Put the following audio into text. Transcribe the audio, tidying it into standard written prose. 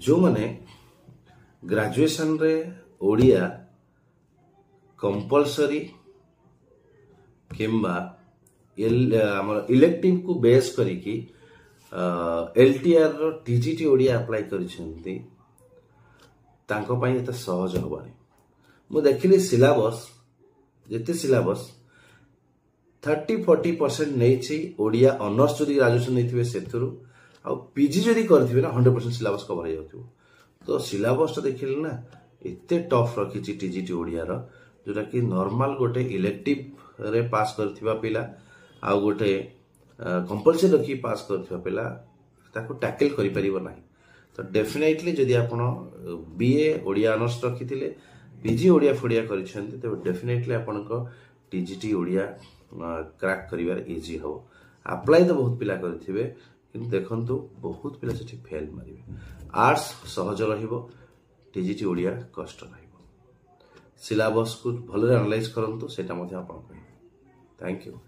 जो माने ग्रेजुएशन रे ओडिया कंपलसरी किंबा इलेक्टिव को बेस करिकी एलटीआर रो टीजीटी ओडिया अप्लाई करिसेंती तांको पई एते सहज होबानी। मु देखिली सिलेबस जेते सिलेबस 30-40% नहीं ओडिया ऑनर्स जदि ग्रेजुएशन नहीं सेथुरु आ पीजी जदि करथिबे ना 100% सिलेबस कवर हो जाउथु। तो सिलेबस देखिले ना एते टफ रखिछि टीजीटी ओडिया रो जोटा कि नॉर्मल गोटे इलेक्टिव रे पास करथिबा पिला आ गोटे कंपलसरी रखी पास करथिबा पिला ताको टैकल करि परिबो नाही। तो डेफिनेटली जदि आपण बीए ओडिया ऑनर्स रखिथिले पीजी ओडिया फोडिया करिसेंती तो डेफिनेटली आपनको टीजीटी ओडिया क्रैक करिवार इजी हो। अप्लाई तो बहुत पिला करथिबे किंतु देखंतु बहुत पिला सेठी फेल मारिबे। आर्ट्स सहज रहिबो, टीजीटी ओडिया कष्ट रहिबो। सिलेबस को भलरे एनालाइज करंतु सेटा मध्ये आपण कहि। Thank you.